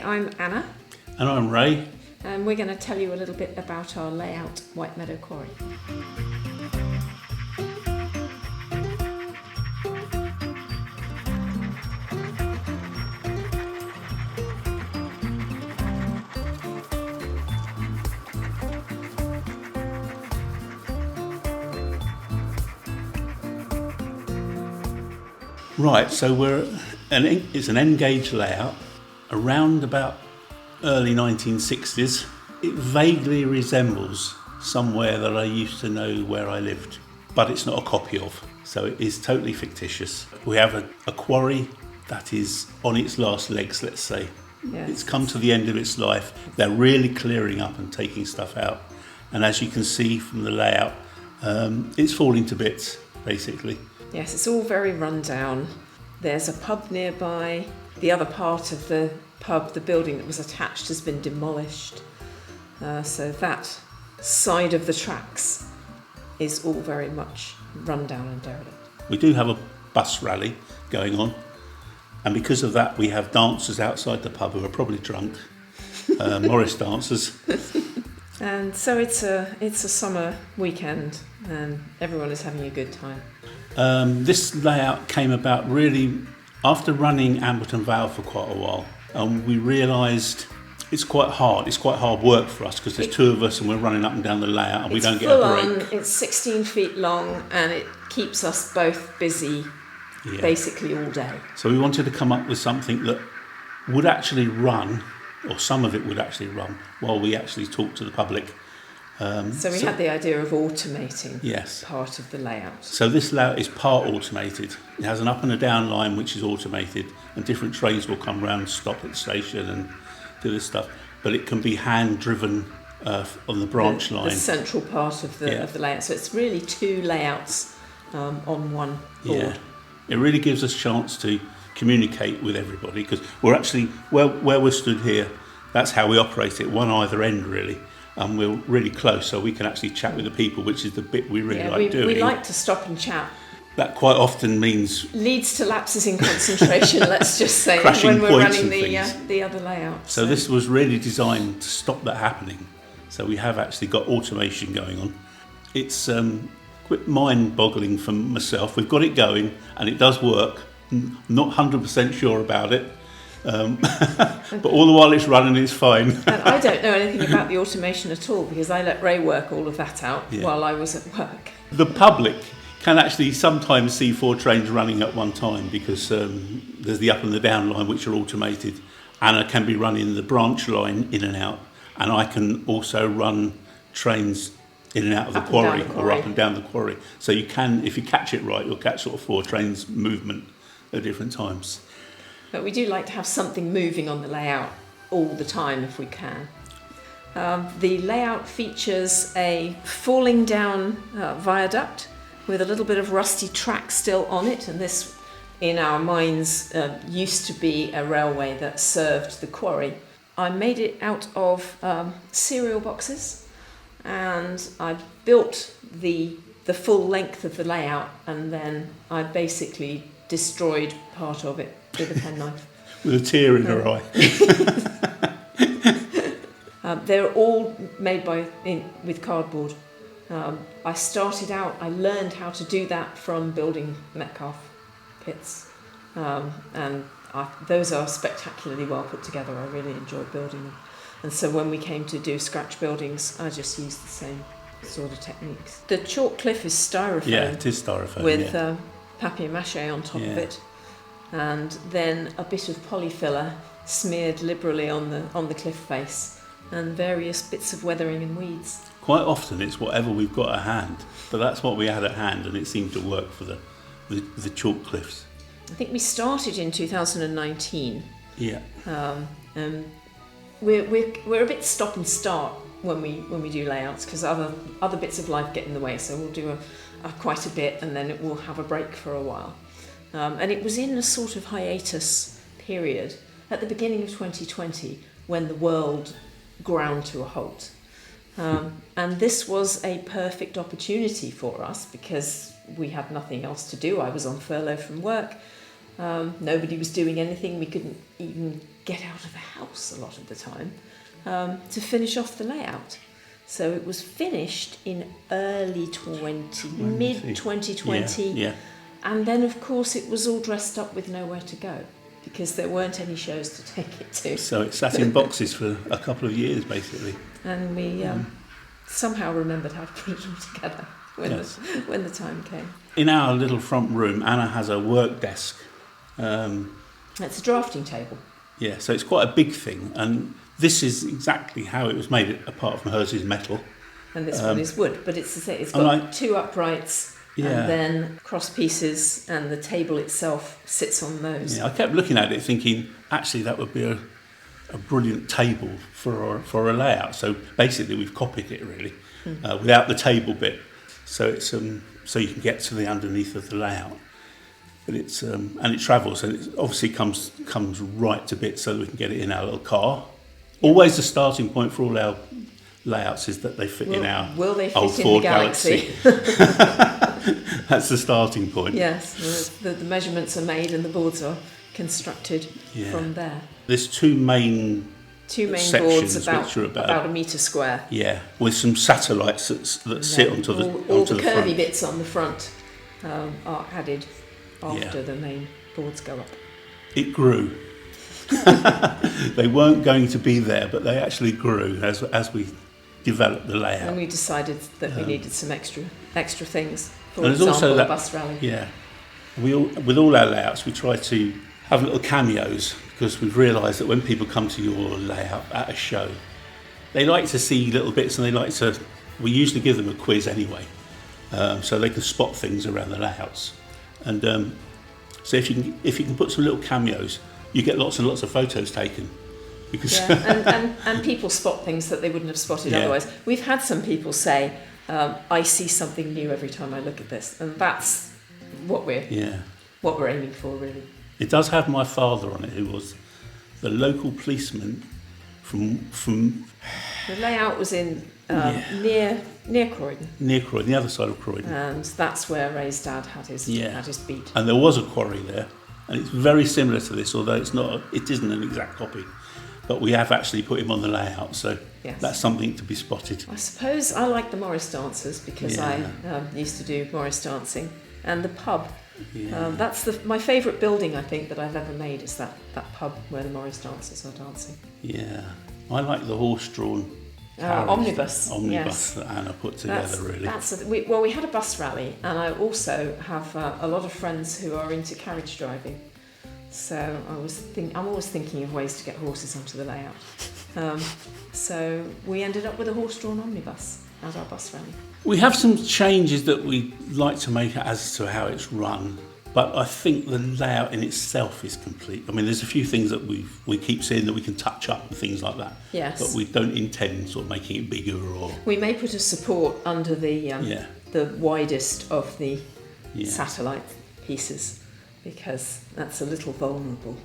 I'm Anna. And I'm Ray. And we're going to tell you a little bit about our layout, White Meadow Quarry. Right, so it's an N-gauge layout around about early 1960s. It vaguely resembles somewhere that I used to know where I lived, but it's not a copy of, so it is totally fictitious. We have a quarry that is on its last legs, let's say. Yes. It's come to the end of its life. They're really clearing up and taking stuff out. And as you can see from the layout, it's falling to bits, basically. Yes, it's all very run down. There's a pub nearby. The other part of the pub, the building that was attached, has been demolished. So that side of the tracks is all very much run down and derelict. We do have a bus rally going on, and because of that we have dancers outside the pub who are probably drunk, Morris dancers. And so it's a summer weekend and everyone is having a good time. This layout came about really after running Ambleton Vale for quite a while, and we realised it's quite hard work for us because there's two of us and we're running up and down the layout and we don't get a break. It's 16 feet long and it keeps us both busy basically all day. So we wanted to come up with something that would actually run, or some of it would actually run, while we actually talk to the public. So we had the idea of automating part of the layout. So this layout is part automated. It has an up and a down line which is automated, and different trains will come round, stop at the station and do this stuff. But it can be hand driven on the branch line. The central part of the layout. So it's really two layouts on one board. Yeah. It really gives us a chance to communicate with everybody, because we're actually, where we're stood here, that's how we operate it, one either end really. And we're really close, so we can actually chat with the people, which is the bit we really like doing. We like to stop and chat. That quite often leads to lapses in concentration, let's just say, crashing when we're points running and the other layout. So this was really designed to stop that happening. So we have actually got automation going on. It's quite mind-boggling for myself. We've got it going, and it does work. Not 100% sure about it. But all the while it's running, it's fine. And I don't know anything about the automation at all, because I let Ray work all of that out while I was at work. The public can actually sometimes see 4 trains running at one time, because there's the up and the down line which are automated. Anna can be running the branch line in and out, and I can also run trains in and out of the quarry, or up and down the quarry. So you can, if you catch it right, you'll catch sort of 4 trains movement at different times. But we do like to have something moving on the layout all the time if we can. The layout features a falling down viaduct with a little bit of rusty track still on it, and this, in our minds, used to be a railway that served the quarry. I made it out of cereal boxes, and I built the full length of the layout, and then I basically destroyed part of it with a penknife. With a tear in her eye. They're all made with cardboard. I started out, I learned how to do that from building Metcalfe pits. And those are spectacularly well put together. I really enjoyed building them. And so when we came to do scratch buildings, I just used the same sort of techniques. The chalk cliff is styrofoam. Yeah, it is styrofoam. With papier-mâché on top of it. And then a bit of polyfiller smeared liberally on the cliff face, and various bits of weathering and weeds. Quite often it's whatever we've got at hand, but that's what we had at hand, and it seemed to work for the chalk cliffs. I think we started in 2019. Yeah. And we're a bit stop and start when we do layouts, because other bits of life get in the way. So we'll do quite a bit, and then we'll have a break for a while. And it was in a sort of hiatus period at the beginning of 2020 when the world ground to a halt. And this was a perfect opportunity for us because we had nothing else to do. I was on furlough from work, Nobody was doing anything. We couldn't even get out of the house a lot of the time to finish off the layout. So it was finished in mid 2020. Yeah. And then, of course, it was all dressed up with nowhere to go because there weren't any shows to take it to. So it sat in boxes for a couple of years, basically. And we somehow remembered how to put it all together when the time came. In our little front room, Anna has a work desk. It's a drafting table. Yeah, so it's quite a big thing. And this is exactly how it was made, apart from hers is metal. And this one is wood, but it's got two uprights. Yeah. And then cross pieces, and the table itself sits on those. Yeah, I kept looking at it thinking, actually, that would be a brilliant table for a layout. So basically, we've copied it really, without the table bit. So it's so you can get to the underneath of the layout. But it's and it travels, and it obviously comes right to bits, so that we can get it in our little car. Always the starting point for all our layouts is that they fit in our old Ford Galaxy. That's the starting point. Yes, the measurements are made and the boards are constructed from there. There's two main boards which are about a metre square. Yeah, with some satellites that sit onto the curvy front. bits on the front are added after the main boards go up. It grew. They weren't going to be there, but they actually grew as we developed the layout. And we decided that we needed some extra things. For and example, also a bus rally. Yeah. With all our layouts, we try to have little cameos because we've realised that when people come to your layout at a show, they like to see little bits, and we usually give them a quiz anyway, so they can spot things around the layouts. And so if you can put some little cameos, you get lots and lots of photos taken. Because and people spot things that they wouldn't have spotted otherwise. We've had some people say, I see something new every time I look at this, and that's what we're aiming for, really. It does have my father on it, who was the local policeman from the layout was in near Croydon. Near Croydon, the other side of Croydon. And that's where Ray's dad had his beat. And there was a quarry there, and it's very similar to this, although it isn't an exact copy. But we have actually put him on the layout, so that's something to be spotted. I suppose I like the Morris dancers because I used to do Morris dancing, and the pub. Yeah. That's my favourite building, I think, that I've ever made, is that pub where the Morris dancers are dancing. Yeah, I like the horse-drawn omnibus that Anna put together, really. We had a bus rally, and I also have a lot of friends who are into carriage driving. So I'm always thinking of ways to get horses onto the layout. So we ended up with a horse-drawn omnibus as our bus rally. We have some changes that we like to make as to how it's run, but I think the layout in itself is complete. I mean, there's a few things that we keep seeing that we can touch up and things like that. Yes. But we don't intend sort of making it bigger or. We may put a support under the widest of the satellite pieces, because that's a little vulnerable.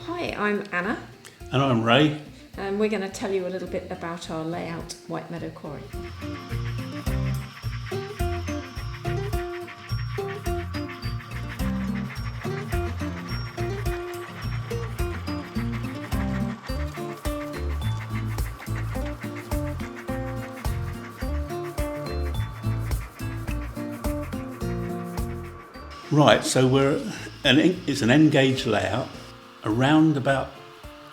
Hi, I'm Anna. And I'm Ray. And we're going to tell you a little bit about our layout, White Meadow Quarry. Right, so it's an N-gauge layout around about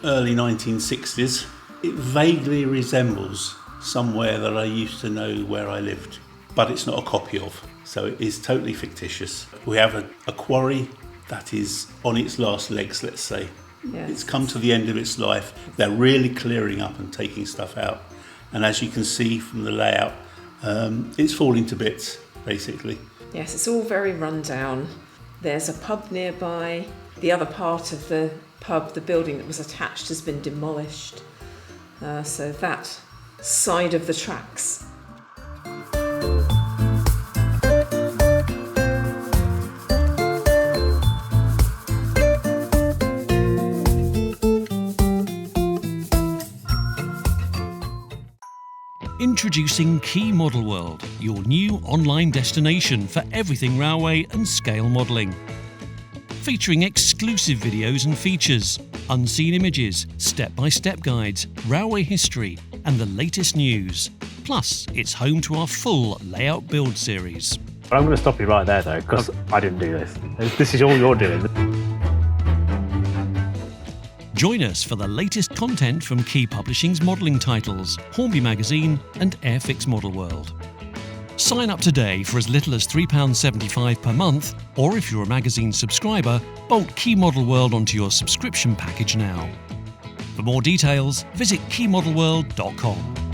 early 1960s. It vaguely resembles somewhere that I used to know where I lived, but it's not a copy of, so it is totally fictitious. We have a quarry that is on its last legs, let's say. Yes. It's come to the end of its life. They're really clearing up and taking stuff out, and as you can see from the layout, it's falling to bits, basically. Yes, it's all very run down. There's a pub nearby. The other part of the pub, the building that was attached, has been demolished. So that side of the tracks. Introducing Key Model World, your new online destination for everything railway and scale modelling. Featuring exclusive videos and features, unseen images, step-by-step guides, railway history and the latest news. Plus, it's home to our full layout build series. I'm going to stop you right there though, because I didn't do this. This is all you're doing. Join us for the latest content from Key Publishing's modelling titles, Hornby Magazine and Airfix Model World. Sign up today for as little as £3.75 per month, or if you're a magazine subscriber, bolt Key Model World onto your subscription package now. For more details, visit keymodelworld.com.